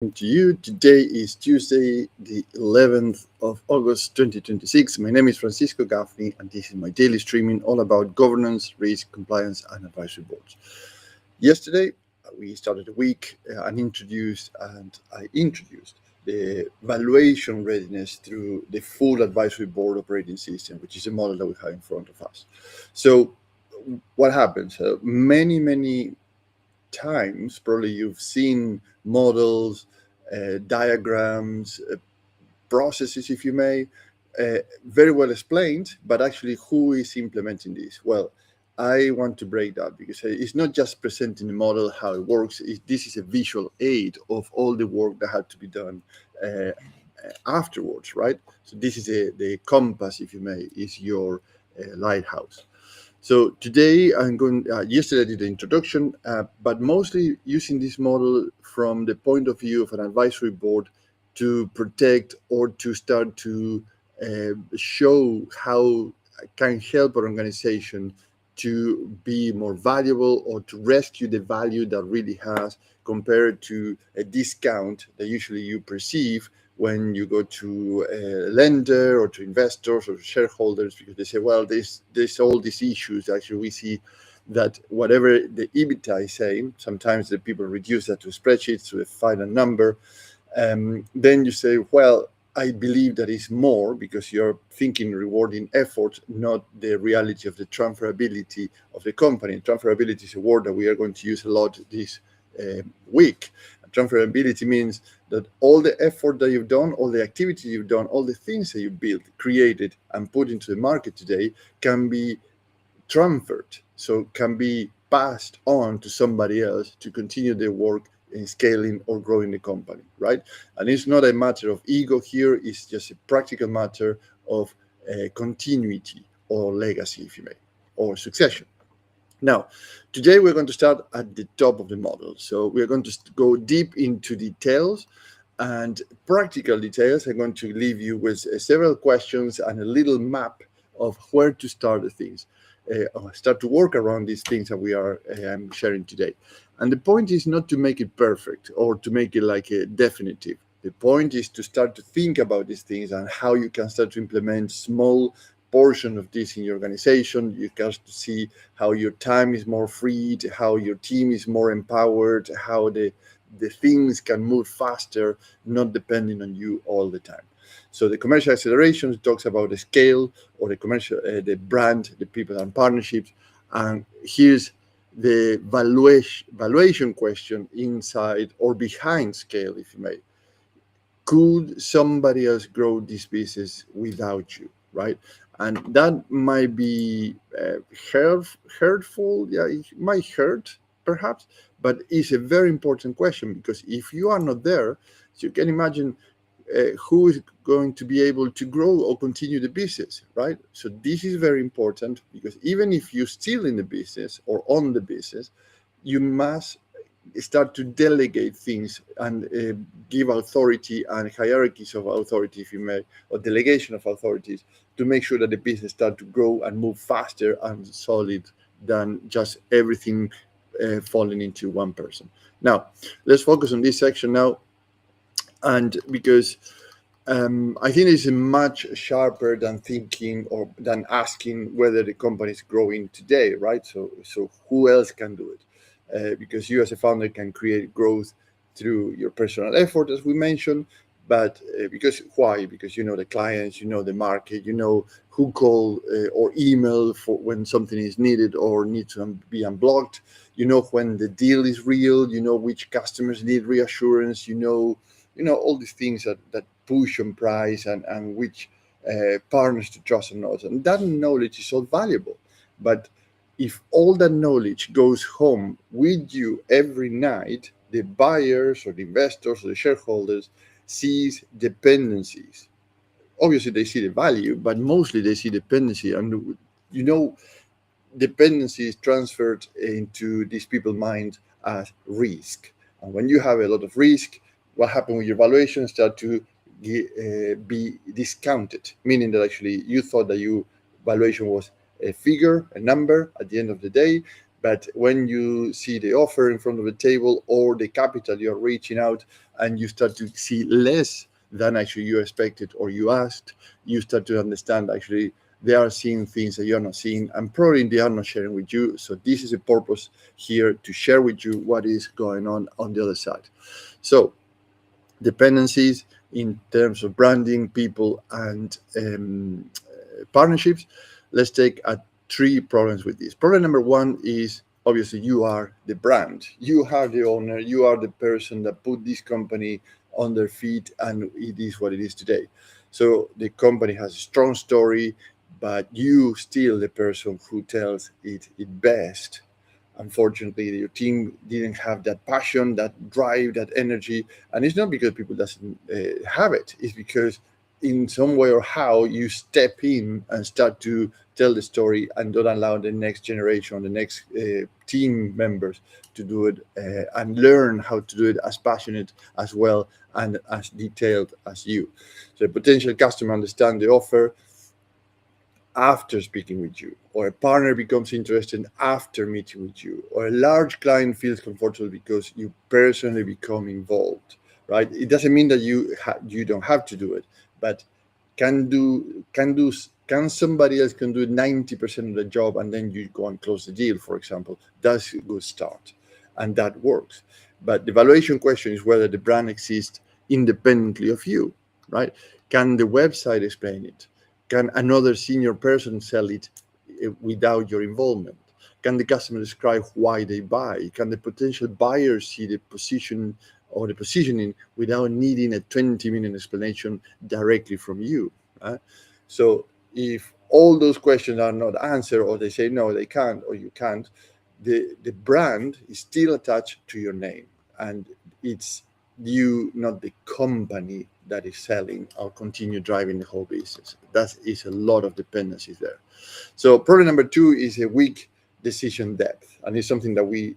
To you. Today is Tuesday, the 11th of August 2026. My name is Francisco Gaffney, and this is my daily streaming all about governance, risk, compliance, and advisory boards. Yesterday, we started the week and I introduced the valuation readiness through the full advisory board operating system, which is a model that we have in front of us. So, what happens? Many times, probably you've seen models, diagrams, processes, if you may, very well explained, but actually, who is implementing this? Well, I want to break that because it's not just presenting the model how it works. This is a visual aid of all the work that had to be done uh, afterwards, right? So this is the compass, if you may, is your lighthouse. So today I'm going. Yesterday I did the introduction, but mostly using this model from the point of view of an advisory board to protect or to start to show how I can help an organization to be more valuable or to rescue the value that really has compared to a discount that usually you perceive when you go to a lender or to investors or shareholders, because they say, well, there's all these issues. Actually, we see that whatever the EBITDA is saying, sometimes the people reduce that to spreadsheets to a final number. Then you say, well, I believe that is more because you're thinking rewarding effort, not the reality of the transferability of the company. Transferability is a word that we are going to use a lot this week. Transferability means that all the effort that you've done, all the activity you've done, all the things that you built, created, and put into the market today can be transferred, so can be passed on to somebody else to continue their work in scaling or growing the company, right? And it's not a matter of ego here, it's just a practical matter of continuity or legacy, if you may, or succession. Now, today we're going to start at the top of the model. So we're going to go deep into details and practical details. I'm going to leave you with several questions and a little map of where to start the things, start to work around these things that we are sharing today. And the point is not to make it perfect or to make it like a definitive. The point is to start to think about these things and how you can start to implement small portion of this in your organization. You can see how your time is more freed, how your team is more empowered, how the things can move faster, not depending on you all the time. So the commercial acceleration talks about the scale or the commercial, the brand, the people and partnerships. And here's the valuation question inside or behind scale, if you may. Could somebody else grow this business without you, right? And that might be hurtful. Yeah, it might hurt perhaps, but it's a very important question because if you are not there, so you can imagine who is going to be able to grow or continue the business, right? So this is very important because even if you're still in the business or on the business, you must start to delegate things and give authority and hierarchies of authority, if you may, or delegation of authorities to make sure that the business start to grow and move faster and solid than just everything falling into one person. Now, let's focus on this section now, and because I think it's much sharper than thinking or than asking whether the company is growing today, right? So who else can do it? Because you as a founder can create growth through your personal effort, as we mentioned. But because why? Because you know the clients, you know the market, you know who call or email for when something is needed or needs to be unblocked. You know when the deal is real. You know which customers need reassurance. You know all these things that push on price and which partners to trust or not. And that knowledge is all valuable. But if all that knowledge goes home with you every night, the buyers or the investors or the shareholders sees dependencies. Obviously, they see the value, but mostly they see dependency. And you know, dependency is transferred into these people's mind as risk. And when you have a lot of risk, what happens with your valuation start to be discounted, meaning that actually you thought that your valuation was a figure, a number at the end of the day, But when you see the offer in front of the table or the capital you're reaching out, and you start to see less than actually you expected or you asked, you start to understand actually they are seeing things that you're not seeing, and probably they are not sharing with you. So this is a purpose here, to share with you what is going on the other side. So dependencies in terms of branding, people, and partnerships. Let's take three problems with this. Problem number one is obviously you are the brand, you are the owner, you are the person that put this company on their feet, and it is what it is today. So the company has a strong story, but you still the person who tells it best. Unfortunately, your team didn't have that passion, that drive, that energy, and it's not because people doesn't have it. It's because in some way or how you step in and start to tell the story, and don't allow the next generation, the next team members to do it, and learn how to do it as passionate as well and as detailed as you. So a potential customer understand the offer after speaking with you, or a partner becomes interested after meeting with you, or a large client feels comfortable because you personally become involved, right? It doesn't mean that you don't have to do it, but can somebody else can do 90% of the job, and then you go and close the deal, for example. That's a good start, and that works. But the valuation question is whether the brand exists independently of you, right? Can the website explain it? Can another senior person sell it without your involvement? Can the customer describe why they buy? Can the potential buyer see the position or the positioning without needing a 20-minute explanation directly from you? So if all those questions are not answered, or they say no, they can't, or you can't, the brand is still attached to your name, and it's you, not the company, that is selling or continue driving the whole business. That is a lot of dependencies there. So problem number two is a weak decision depth, and it's something that we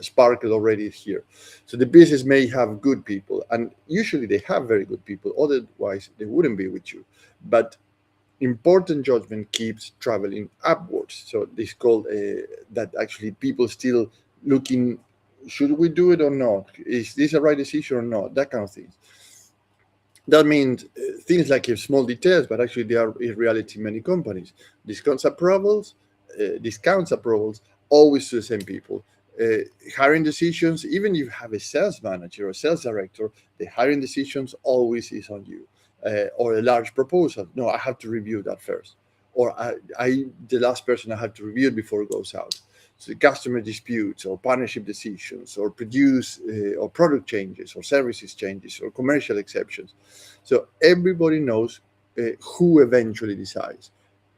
sparkled already here. So the business may have good people, and usually they have very good people, otherwise they wouldn't be with you. But important judgment keeps traveling upwards. So this called that actually people still looking, should we do it or not? Is this a right decision or not? That kind of thing. That means things like small details, but actually they are in reality many companies. Discounts approvals, always to the same people. Hiring decisions, even if you have a sales manager or sales director, the hiring decisions always is on you. Or a large proposal, no, I have to review that first. Or the last person, I have to review it before it goes out. So customer disputes or partnership decisions or or product changes or services changes or commercial exceptions. So everybody knows who eventually decides.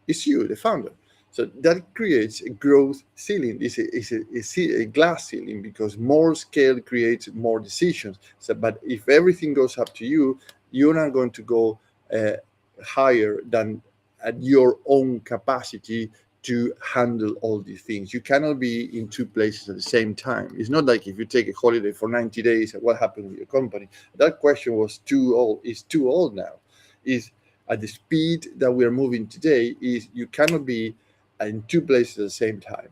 It's you, the founder. So that creates a growth ceiling. It's a glass ceiling, because more scale creates more decisions. So, but if everything goes up to you, you're not going to go higher than at your own capacity to handle all these things. You cannot be in two places at the same time. It's not like if you take a holiday for 90 days, what happened with your company? That question was too old. Is too old now. Is at the speed that we are moving today, is you cannot be in two places at the same time.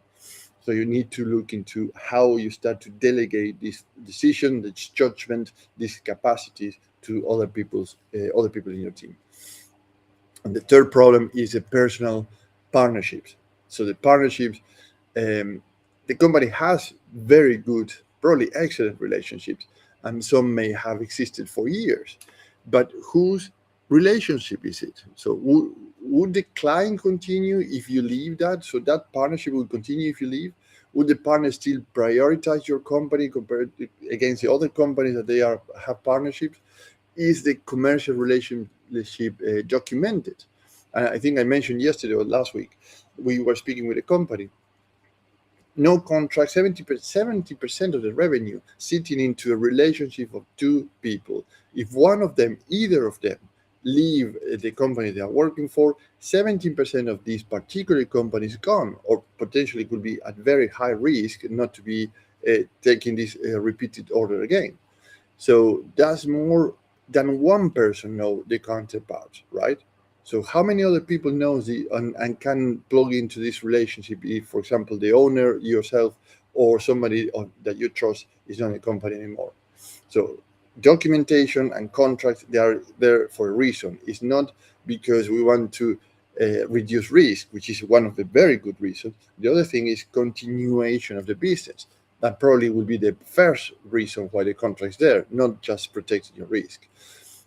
So you need to look into how you start to delegate this decision, this judgment, these capacities to other people in your team. And the third problem is the personal partnerships. So the partnerships, the company has very good, probably excellent relationships, and some may have existed for years. But whose relationship is it? So would the client continue if you leave that? So that partnership will continue if you leave? Would the partner still prioritize your company compared against the other companies that have partnerships? Is the commercial relationship documented? I think I mentioned yesterday or last week, we were speaking with a company. No contract, 70% of the revenue sitting into a relationship of two people. If one of them, either of them, leave the company they are working for, 17% of these particular companies gone, or potentially could be at very high risk not to be taking this repeated order again. So that's more than one person know the counterpart, right? So how many other people knows and can plug into this relationship if, for example, the owner, yourself, or somebody that you trust is not in the company anymore? So documentation and contracts, they are there for a reason. It's not because we want to reduce risk, which is one of the very good reasons. The other thing is continuation of the business. That probably will be the first reason why the contract's there, not just protecting your risk.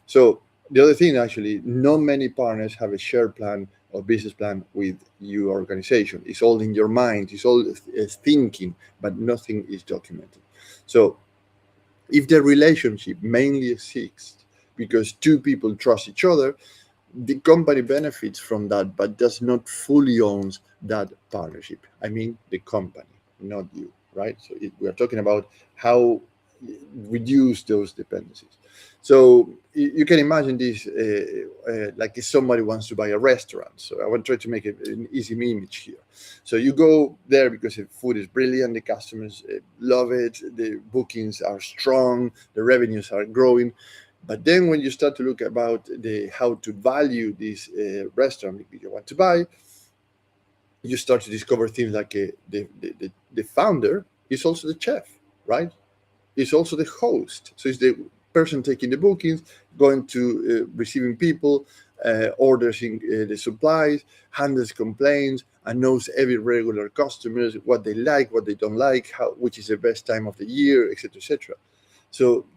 So the other thing, actually, not many partners have a shared plan or business plan with your organization. It's all in your mind, it's all thinking, but nothing is documented. So if the relationship mainly exists because two people trust each other, the company benefits from that, but does not fully owns that partnership. I mean, the company, not you, right? So we are talking about how reduce those dependencies. So you can imagine this like if somebody wants to buy a restaurant. So I want to try to make an easy image here. So you go there because the food is brilliant, the customers love it, the bookings are strong, the revenues are growing. But then when you start to look about how to value this restaurant that you want to buy, you start to discover things like the founder is also the chef, right? Is also the host. So it's the person taking the bookings, going to receiving people, ordering the supplies, handles complaints, and knows every regular customers, what they like, what they don't like, which is the best time of the year, etc., etc. So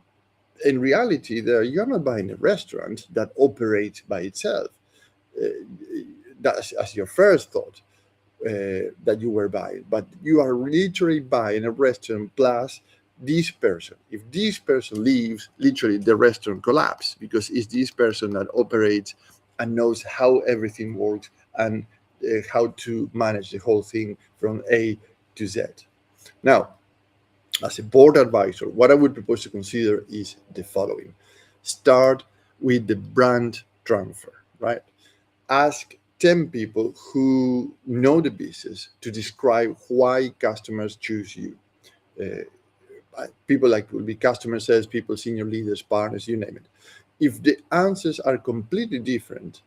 in reality, there you're not buying a restaurant that operates by itself. Uh, that's as your first thought that you were buying, but you are literally buying a restaurant plus this person. If this person leaves, literally the restaurant collapses because it's this person that operates and knows how everything works and how to manage the whole thing from A to Z. Now, as a board advisor, what I would propose to consider is the following. Start with the brand transfer, right? Ask 10 people who know the business to describe why customers choose you. People like will be customer sales people, senior leaders, partners, you name it. If the answers are completely different,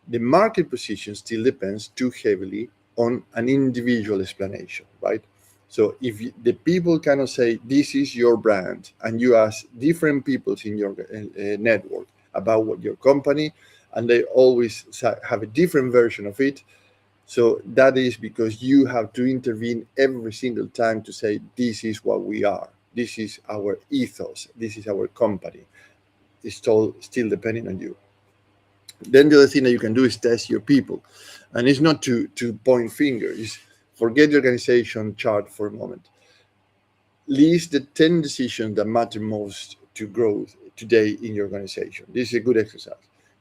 the market position still depends too heavily on an individual explanation, right? So if the people cannot say this is your brand, and you ask different people in your network about what your company, and they always have a different version of it, so that is because you have to intervene every single time to say this is what we are, this is our ethos, this is our company. It's all still depending on you. Then the other thing that you can do is test your people, and it's not to point fingers. Forget the organization chart for a moment. List the 10 decisions that matter most to growth today in your organization. This is a good exercise,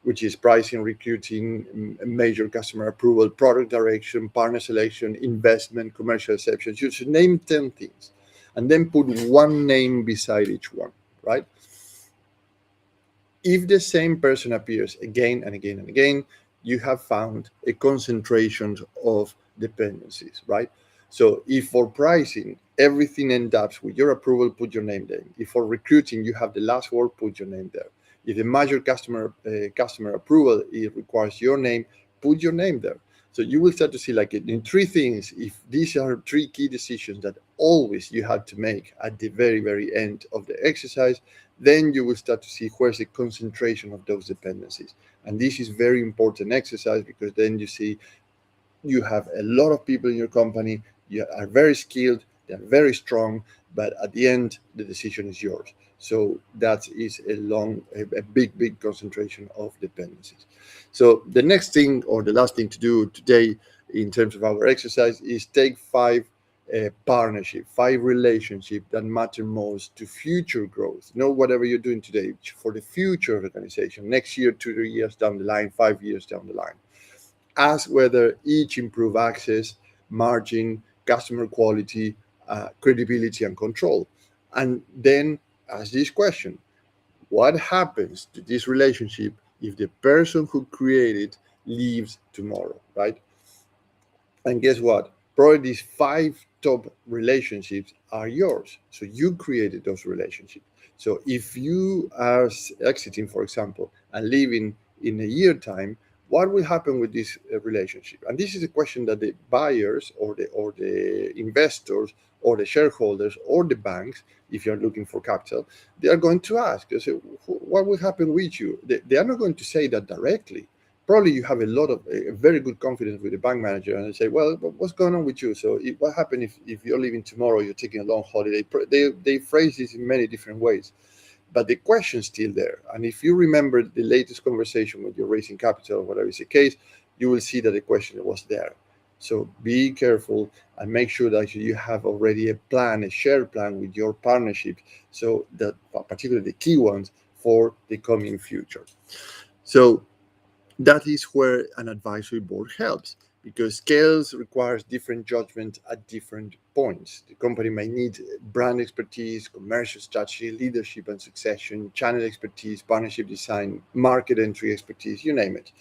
which is pricing, recruiting, major customer approval, product direction, partner selection, investment, commercial exceptions. You should name 10 things and then put one name beside each one, right? If the same person appears again and again and again, you have found a concentration of dependencies, right? So if for pricing, everything ends up with your approval, put your name there. If for recruiting, you have the last word, put your name there. If the major customer approval, it requires your name, put your name there. So you will start to see like in three things, if these are three key decisions that always you have to make at the very, very end of the exercise, then you will start to see where's the concentration of those dependencies. And this is very important exercise because then you see you have a lot of people in your company, you are very skilled, they're very strong, but at the end, the decision is yours. So that is a big concentration of dependencies. So the next thing or the last thing to do today in terms of our exercise is take 5 partnership, 5 relationships that matter most to future growth. Know whatever you're doing today for the future of the organization, next year, 2 years down the line, 5 years down the line. Ask whether each improve access, margin, customer quality, credibility, and control. And then ask this question: what happens to this relationship if the person who created leaves tomorrow, right? And guess what? Probably these 5 top relationships are yours. So you created those relationships. So if you are exiting, for example, and leaving in a year time, what will happen with this relationship? And this is a question that the buyers or the investors or the shareholders or the banks, if you're looking for capital, they are going to ask. They say, what will happen with you? They are not going to say that directly. Probably you have a very good confidence with the bank manager, and they say, well, what's going on with you? So what happens if you're leaving tomorrow, you're taking a long holiday? They phrase this in many different ways, but the question's still there. And if you remember the latest conversation when you're raising capital, whatever is the case, you will see that the question was there. So be careful and make sure that you have already a plan, a shared plan with your partnership, so that particularly the key ones for the coming future. So that is where an advisory board helps, because scales requires different judgment at different points. The company may need brand expertise, commercial strategy, leadership and succession, channel expertise, partnership design, market entry expertise, you name it.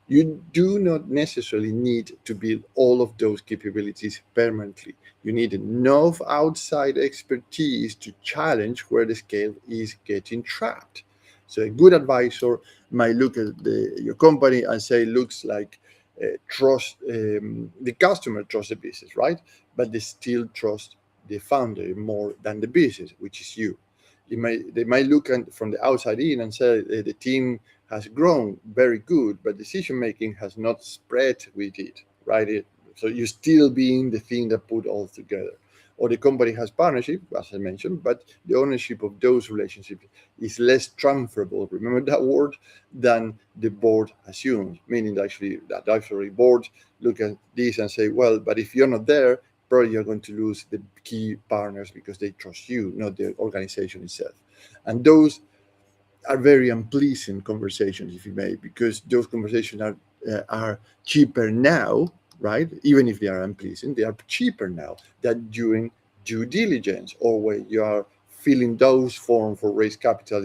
You do not necessarily need to build all of those capabilities permanently. You need enough outside expertise to challenge where the scale is getting trapped. So a good advisor might look at your company and say, looks like trust the customer trusts the business, right? But they still trust the founder more than the business, which is you. They might look from the outside in and say the team has grown very good, but decision making has not spread with it, right? So you still being the thing that put all together. Or the company has partnership, as I mentioned, but the ownership of those relationships is less transferable, remember that word, than the board assumes, meaning that actually the advisory board look at this and say, well, but if you're not there, probably you're going to lose the key partners because they trust you, not the organization itself. And those are very unpleasant conversations, if you may, because those conversations are cheaper now, right? Even if they are unpleasant, they are cheaper now than during due diligence, or when you are filling those forms for raise capital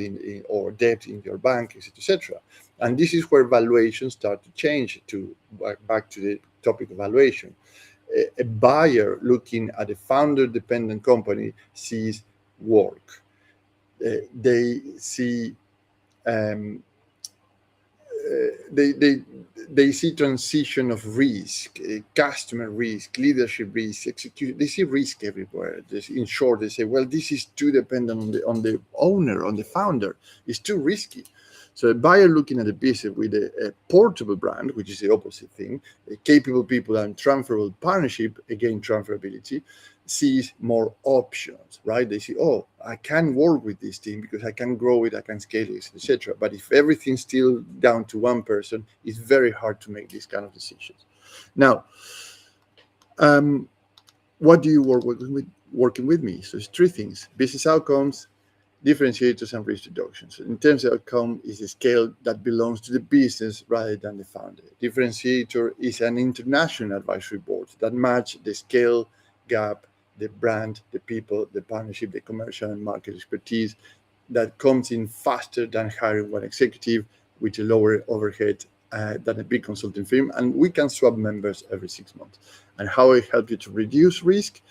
or debt in your bank, etc. And this is where valuations start to change to back to the topic of valuation. A buyer looking at a founder-dependent company sees work. They see they see transition of risk, customer risk, leadership risk, execution. They see risk everywhere. In short, they say, well, this is too dependent on the owner, on the founder. It's too risky. So a buyer looking at a business with a portable brand, which is the opposite thing, capable people and transferable partnership, again, transferability, sees more options, right? They see, oh, I can work with this team because I can grow it, I can scale it, etc. But if everything's still down to one person, it's very hard to make these kind of decisions. Now, what do you working with me? So it's three things: business outcomes, differentiators, and risk reductions. In terms of outcome, is a scale that belongs to the business rather than the founder. Differentiator is an international advisory board that match the scale gap, the brand, the people, the partnership, the commercial and market expertise that comes in faster than hiring one executive with a lower overhead than a big consulting firm. And we can swap members every 6 months. And how it helps you to reduce risk,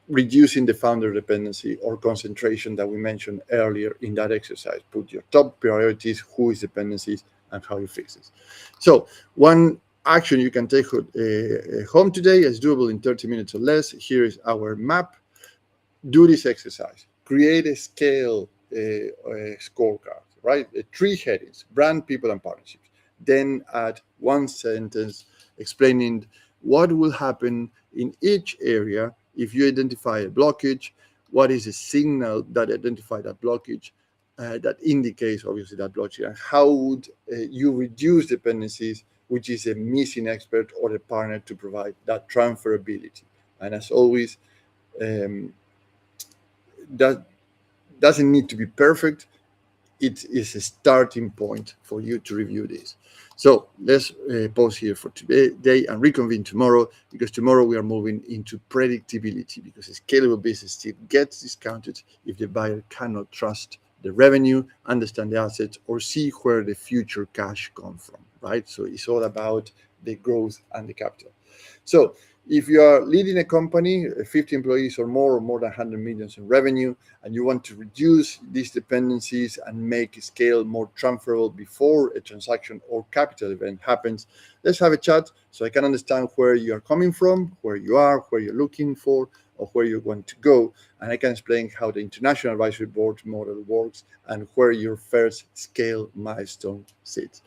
reducing the founder dependency or concentration that we mentioned earlier in that exercise. Put your top priorities, who is dependencies, and how you fix it. So one action you can take home today is doable in 30 minutes or less. Here is our map. Do this exercise. Create a scale scorecard, right? 3 headings: brand, people, and partnerships. Then add 1 sentence explaining what will happen in each area if you identify a blockage. What is a signal that identifies that blockage, that indicates obviously that blockage, and how would you reduce dependencies, which is a missing expert or a partner to provide that transferability. And as always, that doesn't need to be perfect. It is a starting point for you to review this. So let's pause here for today and reconvene tomorrow, because tomorrow we are moving into predictability, because a scalable business still gets discounted if the buyer cannot trust the revenue, understand the assets, or see where the future cash comes from, right? So it's all about the growth and the capital. So If you are leading a company, 50 employees or more than 100 millions in revenue, and you want to reduce these dependencies and make scale more transferable before a transaction or capital event happens, let's have a chat so I can understand where you are coming from, where you are, where you're looking for, or where you want to go. And I can explain how the International Advisory Board model works and where your first scale milestone sits.